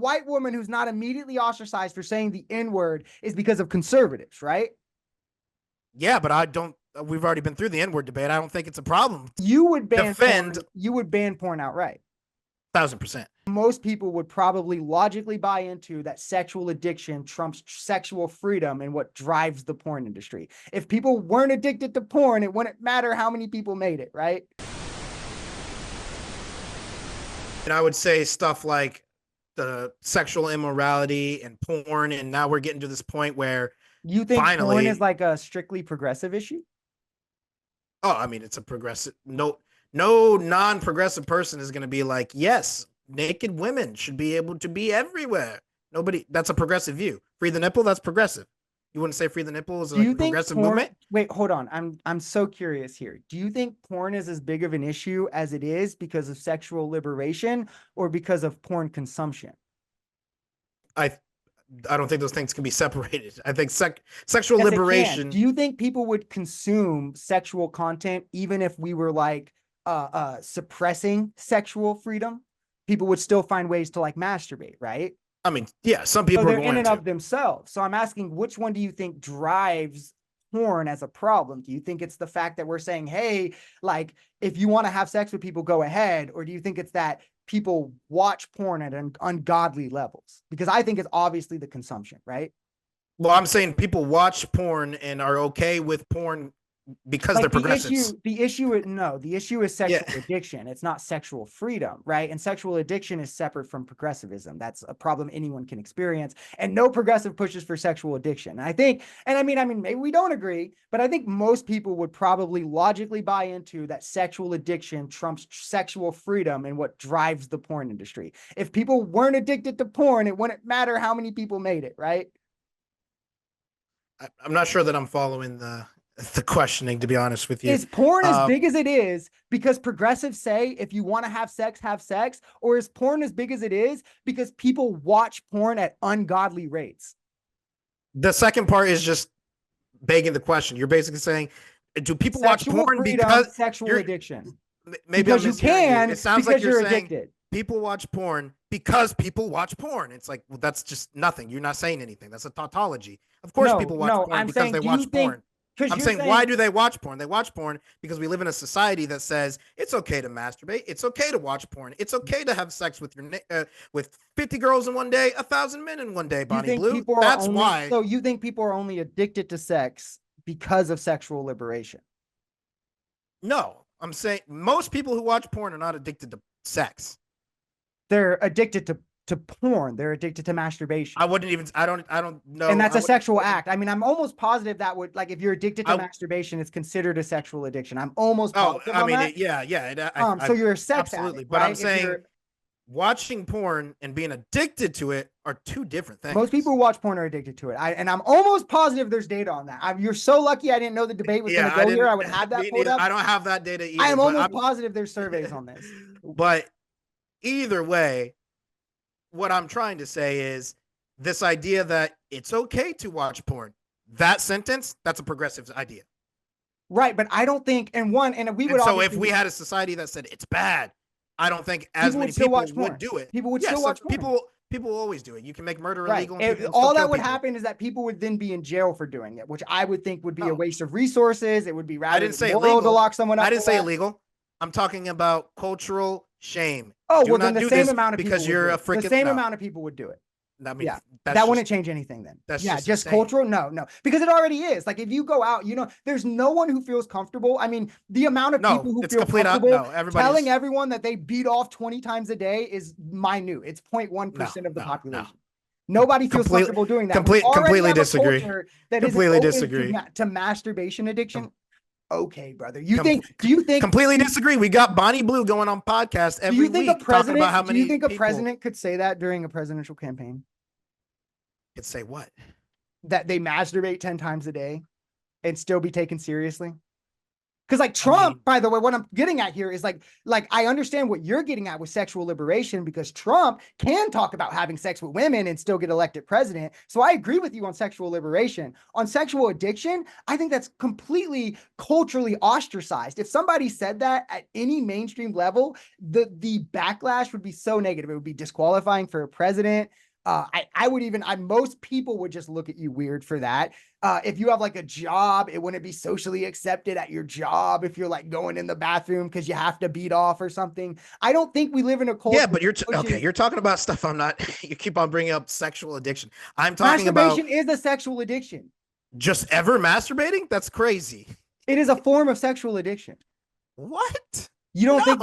white woman who's not immediately ostracized for saying the N-word is because of conservatives, right? Yeah, but I don't. We've already been through the N-word debate. I don't think it's a problem. You would ban Defend porn. You would ban porn outright. 1,000%. Most people would probably logically buy into that sexual addiction trumps sexual freedom and what drives the porn industry. If people weren't addicted to porn, it wouldn't matter how many people made it, right? And I would say stuff like the sexual immorality and porn, and now we're getting to this point where you think porn is like a strictly progressive issue? Oh, I mean, it's a progressive. No non-progressive person is going to be like, yes, naked women should be able to be everywhere. Nobody. That's a progressive view. Free the nipple. That's progressive. You wouldn't say free the nipple is like a progressive movement? Wait, hold on. I'm so curious here. Do you think porn is as big of an issue as it is because of sexual liberation or because of porn consumption? I don't think those things can be separated. I think sexual liberation. Do you think people would consume sexual content even if we were like suppressing sexual freedom? People would still find ways to like masturbate, right? I mean, yeah, some people are in and of themselves. So I'm asking, which one do you think drives porn as a problem? Do you think it's the fact that we're saying, hey, like, if you want to have sex with people, go ahead? Or do you think it's that people watch porn at ungodly levels? Because I think it's obviously the consumption, right? Well, I'm saying people watch porn and are okay with porn because like they're progressives. The issue is sexual addiction. It's not sexual freedom, right? And sexual addiction is separate from progressivism. That's a problem anyone can experience. And no progressive pushes for sexual addiction. I think, and I mean, maybe we don't agree, but I think most people would probably logically buy into that sexual addiction trumps sexual freedom and what drives the porn industry. If people weren't addicted to porn, it wouldn't matter how many people made it, right? I'm not sure that I'm following the questioning, to be honest with you. Is porn as big as it is because progressives say if you want to have sex, or is porn as big as it is because people watch porn at ungodly rates? The second part is just begging the question. You're basically saying, do people watch porn because sexual addiction? Maybe because you can. It sounds like you're saying addicted. People watch porn because people watch porn. It's like, well, that's just nothing. You're not saying anything. That's a tautology. Of course, people watch porn because they watch porn. I'm saying, why do they watch porn? They watch porn because we live in a society that says it's okay to masturbate. It's okay to watch porn. It's okay to have sex with with 50 girls in one day, 1,000 men in one day, Bonnie Blue. That's why. So you think people are only addicted to sex because of sexual liberation? No, I'm saying most people who watch porn are not addicted to sex. They're addicted to porn. They're addicted to masturbation. I don't know. And that's a sexual act. I mean, I'm almost positive that would, like, if you're addicted to masturbation, it's considered a sexual addiction. I'm almost positive. I mean, yeah. So you're a sex absolutely, addict, but right? I'm saying watching porn and being addicted to it are two different things. Most people who watch porn are addicted to it. And I'm almost positive there's data on that. You're so lucky I didn't know the debate was going to go here. I would have that pulled up. I don't have that data either. I am almost positive there's surveys on this. But either way, what I'm trying to say is this idea that it's okay to watch porn. That sentence, that's a progressive idea. Right, but I don't think, so if we had a society that said it's bad, I don't think as many people would do it. People would still watch porn. People always do it. You can make murder illegal. All that would happen is that people would then be in jail for doing it, which I would think would be a waste of resources. It would be rather moral to lock someone up. I didn't say illegal. I'm talking about cultural shame. Oh, well, then the same amount of people because you're a freaking the same amount of people would do it. I mean, that wouldn't change anything then. That's just cultural. No, because it already is. Like, if you go out, there's no one who feels comfortable. I mean, the amount of people who feel comfortable telling everyone that they beat off 20 times a day is minute. It's 0.1% of the population. Nobody feels comfortable doing that. Completely disagree. Completely disagree. To masturbation addiction. Okay, brother. Do you think completely disagree? We got Bonnie Blue going on podcast every week talking about how many. Do you think a president could say that during a presidential campaign? Could say what? That they masturbate 10 times a day and still be taken seriously? Because like Trump, by the way, what I'm getting at here is like I understand what you're getting at with sexual liberation, because Trump can talk about having sex with women and still get elected president. So I agree with you on sexual liberation. On sexual addiction, I think that's completely culturally ostracized. If somebody said that at any mainstream level, the backlash would be so negative. It would be disqualifying for a president. Most people would just look at you weird for that. If you have like a job, it wouldn't be socially accepted at your job if you're like going in the bathroom because you have to beat off or something. I don't think we live in a culture. Yeah, but you're talking about stuff I'm not. You keep on bringing up sexual addiction. I'm talking about masturbation is a sexual addiction. Just ever masturbating? That's crazy. It is a form of sexual addiction. What? You don't think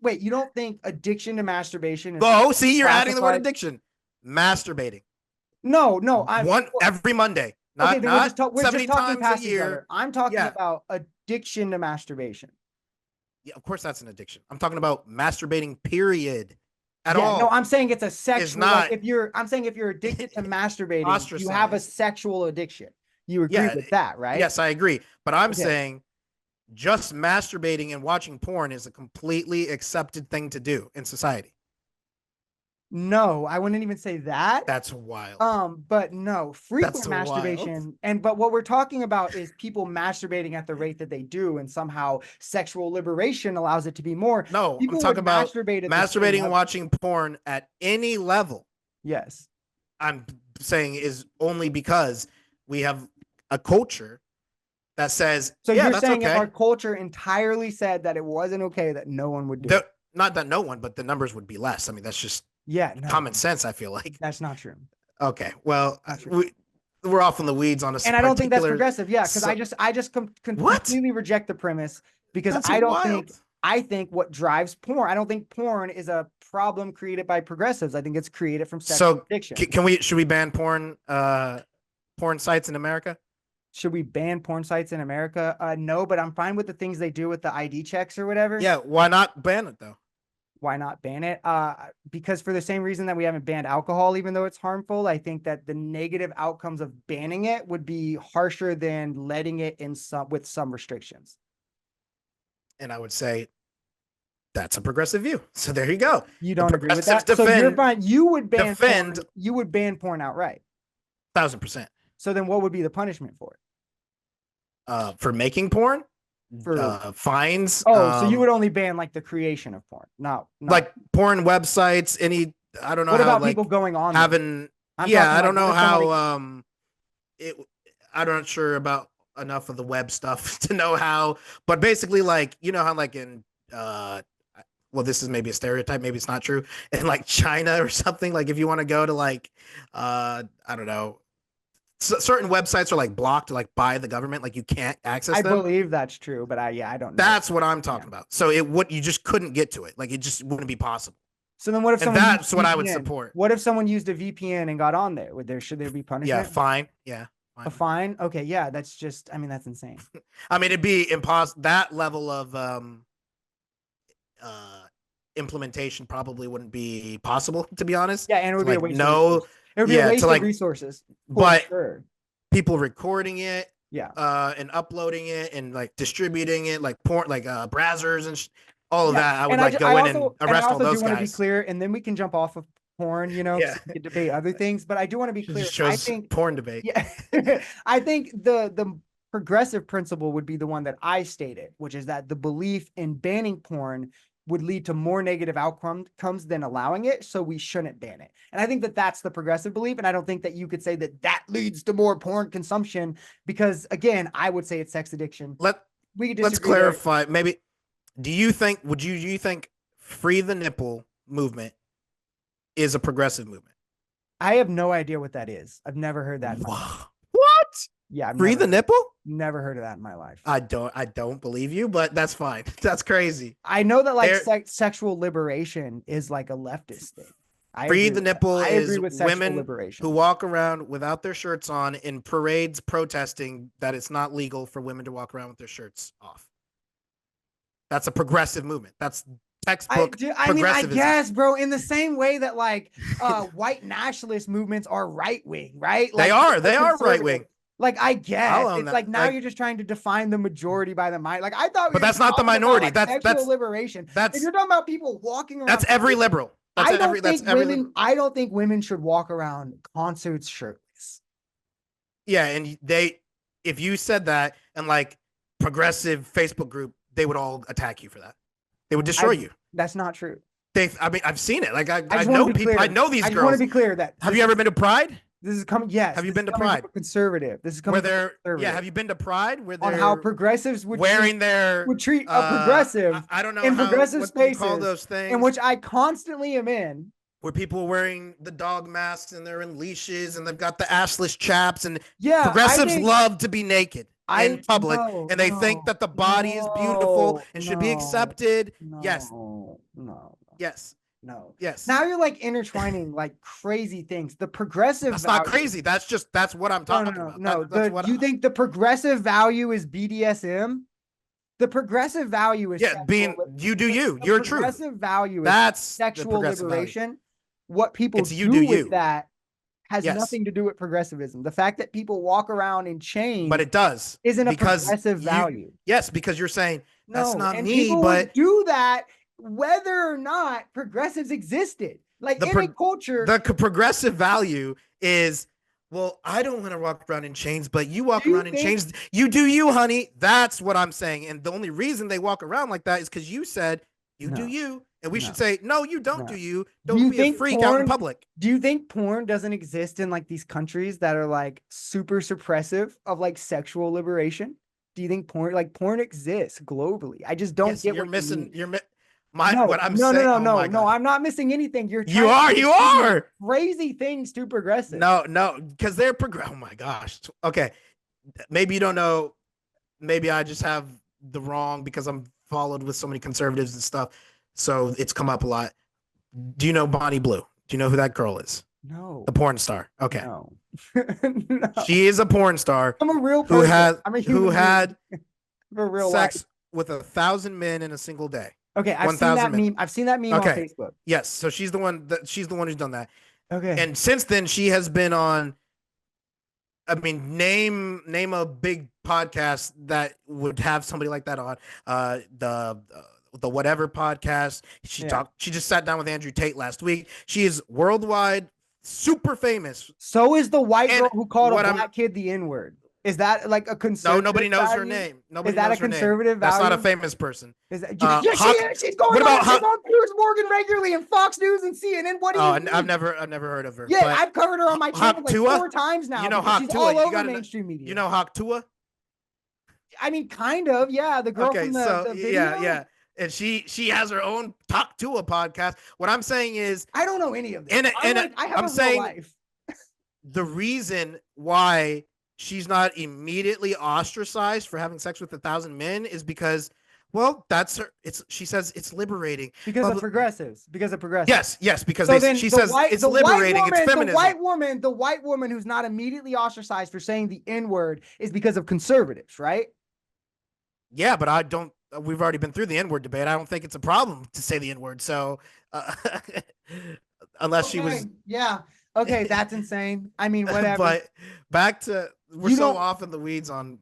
you don't think addiction to masturbation is see, you're adding the word addiction. Masturbating. No, every Monday. Not 70 times a year. I'm talking about addiction to masturbation. Yeah, of course that's an addiction. I'm talking about masturbating, period. All. No, I'm saying it's a sexual. I'm saying if you're addicted to masturbating, you have a sexual addiction. You agree with that, right? Yes, I agree. But I'm saying just masturbating and watching porn is a completely accepted thing to do in society. No, I wouldn't even say that. That's wild. But no, frequent masturbation. But what we're talking about is people masturbating at the rate that they do, and somehow sexual liberation allows it to be more. No, I'm talking about masturbating and watching porn at any level. Yes. I'm saying is only because we have a culture that says, so you're saying if our culture entirely said that it wasn't okay, that no one would do it. Not that no one, but the numbers would be less. I mean, that's just common sense, I feel like. That's not true. Okay, well, we're off in the weeds on a and I don't think that's progressive. Yeah, because I just completely reject the premise, because I think what drives porn. I don't think porn is a problem created by progressives. I think it's created from sexual addiction. Should we ban porn sites in America? Should we ban porn sites in America? No, but I'm fine with the things they do with the ID checks or whatever. Yeah, why not ban it though? Why not ban it? Because for the same reason that we haven't banned alcohol, even though it's harmful, I think that the negative outcomes of banning it would be harsher than letting it with some restrictions. And I would say that's a progressive view. So there you go. You don't agree with that? So you're fine. You would ban porn. You would ban porn outright. 1,000%. So then what would be the punishment for it? For making porn? For fines. So you would only ban like the creation of porn, not like porn websites. I don't know. What about people going on having? I don't know how. I'm not sure about enough of the web stuff to know how. But basically, like, you know how like in well, this is maybe a stereotype, maybe it's not true. In like China or something, like if you want to go to like I don't know. Certain websites are like blocked like by the government, like you can't access them. I believe that's true, but I don't know. That's what I'm talking about. So you just couldn't get to it. Like it just wouldn't be possible. So then what if someone that's what I would support. What if someone used a VPN and got on there? Should there be punishment? Yeah, fine. Yeah. Fine. A fine? Okay, yeah, that's just that's insane. I mean, it'd be impossible. That level of implementation probably wouldn't be possible, to be honest. Yeah, and it would be a waste it would be a waste of resources. But people recording it, yeah, and uploading it and like distributing it, like porn, like brazzers and all of that. I would go in and arrest all those guys. I want to be clear, and then we can jump off of porn, we can debate other things. But I do want to be clear. I think porn debate. Yeah, I think the progressive principle would be the one that I stated, which is that the belief in banning porn would lead to more negative outcomes than allowing it, so we shouldn't ban it. And I think that that's the progressive belief, and I don't think that you could say that leads to more porn consumption, because again, I would say it's sex addiction. Let's clarify. Maybe do you think free the nipple movement is a progressive movement? I have no idea what that is. I've never heard that. What? Yeah, free the nipple? Never heard of that in my life. I don't believe you, but that's fine. That's crazy. I know that like sexual liberation is like a leftist thing. Free the nipple is women who walk around without their shirts on in parades protesting that it's not legal for women to walk around with their shirts off. That's a progressive movement. That's textbook progressivism. I guess, bro, in the same way that like white nationalist movements are right wing, right? Like, they are right wing. Like, I guess it's like now you're just trying to define the majority by the mind. Like, I thought, but that's not the minority. Like, that's liberation. If you're talking about people walking around, that's every liberal. I don't think women should walk around concerts shirtless. Yeah, and if you said that and like progressive Facebook group, they would all attack you for that. They would destroy you. That's not true. I mean, I've seen it. Like I know people. I know these girls. I want to be clear that. Have you ever been to Pride? This is coming. Yes. Have you been to Pride? Conservative. This is coming. Yeah. Have you been to Pride? Where on how progressives would treat a progressive. I don't know in progressive spaces. Call those things in which I constantly am in. Where people are wearing the dog masks and they're in leashes and they've got the assless chaps and progressives love to be naked in public and they think that the body is beautiful and should be accepted. Yes. Yes. No. Yes. Now you're like intertwining like crazy things. The progressive. That's not crazy. That's what I'm talking about. No. You think the progressive value is BDSM? The progressive value is being you do you. You're true. Progressive value is sexual liberation. Value. What people do with that has nothing to do with progressivism. The fact that people walk around in chains, but it does, isn't a progressive value. Yes, because you're saying that's not me, but do that whether or not progressives existed. Like in a culture, the progressive value is, well, I don't want to walk around in chains, but you walk around in chains. You do you, honey. That's what I'm saying. And the only reason they walk around like that is because you said you do you. And we should say, no, you don't do you. Don't be a freak out in public. Do you think porn doesn't exist in like these countries that are like super suppressive of like sexual liberation? Do you think porn exists globally? I just don't get what missing. What I'm saying. No, I'm not missing anything. You are crazy things to progressive. No, because they're oh my gosh. Okay, maybe you don't know. Maybe I just have the wrong because I'm followed with so many conservatives and stuff. So it's come up a lot. Do you know Bonnie Blue? Do you know who that girl is? No. The porn star. Okay. No. She is a porn star. I'm a real person. Who had for real sex with 1,000 men in a single day. Okay, I've seen that meme. I've seen that meme on Facebook. Yes, so she's the one who's done that. Okay. And since then she has been on, I mean, name a big podcast that would have somebody like that on. The whatever podcast. She just sat down with Andrew Tate last week. She is worldwide super famous. So is the white girl who called a black kid the N-word. Is that like a conservative? No, nobody knows her name. Nobody is that knows a conservative value? That's not a famous person. Is that, she's going on Piers Morgan regularly and Fox News and CNN. What do you mean? I've never heard of her. Yeah, I've covered her on my channel like 4 times now. You know she's all over mainstream media. You know Hawk Tua? I mean, kind of, yeah. The girl from the video. Yeah. And she has her own Talk to a podcast. What I'm saying is, I don't know any of this. I have a real life. The reason why she's not immediately ostracized for having sex with 1,000 men is because, well, that's her. She says it's liberating because of progressives. Yes, because she says it's liberating. It's feminism. The white woman who's not immediately ostracized for saying the N-word is because of conservatives, right? Yeah, but I don't. We've already been through the N-word debate. I don't think it's a problem to say the N-word. So, unless she was, okay, that's insane. I mean, whatever. But back to we're so off in the weeds on.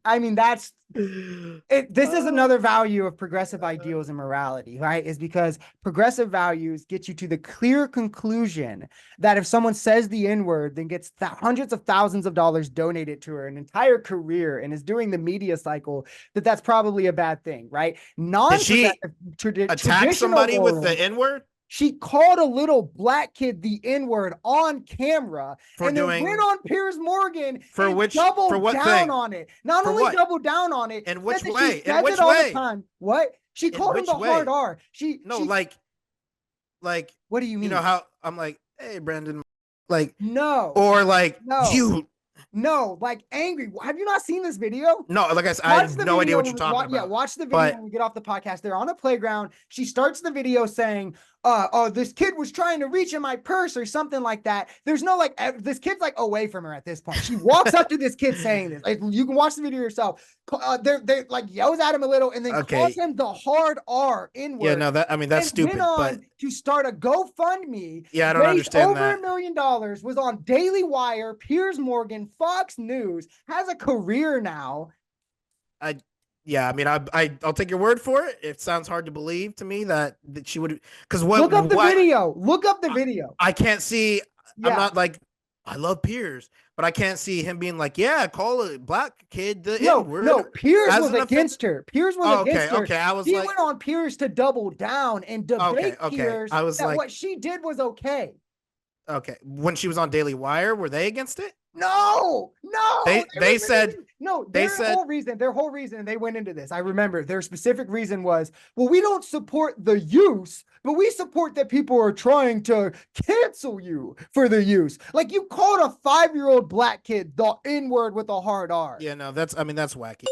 I mean, that's it. This is another value of progressive ideals and morality, right? Is because progressive values get you to the clear conclusion that if someone says the N-word, then gets hundreds of thousands of dollars donated to her an entire career and is doing the media cycle, that's probably a bad thing, right? Did she attack somebody with the N-word? She called a little black kid the N-word on camera and then went on Piers Morgan and doubled down on it. Not only doubled down on it, in which way? In which way? What? She called him the hard R. Like what do you mean? You know how I'm like, hey, Brandon, like no, or like you. No, like angry. Have you not seen this video? No, like I said, I have no idea what you're talking about. Yeah, watch the video when we get off the podcast. They're on a playground. She starts the video saying, this kid was trying to reach in my purse or something like that. There's no like, this kid's like away from her at this point. She walks up to this kid saying this. Like, you can watch the video yourself. They're like yells at him a little and then calls him the hard R inward. Yeah, no, that, I mean, that's stupid. Went on to start a GoFundMe. Yeah, I don't understand over $1 million, was on Daily Wire, Piers Morgan, Fox News, has a career now. Yeah, I mean, I'll take your word for it. It sounds hard to believe to me that she would, because look up the video. Look up the video. I can't see. Yeah. I'm not like, I love Piers, but I can't see him being like, yeah, call a black kid the N-word. No, Piers was against her. Piers was against her. Okay, I was he went on Piers to double down and debate Piers I was that like, what she did was okay. Okay, when she was on Daily Wire, were they against it? No. They said no. Their whole reason they went into this. I remember their specific reason was, well, we don't support the use, but we support that people are trying to cancel you for the use. Like, you called a 5-year-old black kid the N-word with a hard R. Yeah, no, that's wacky.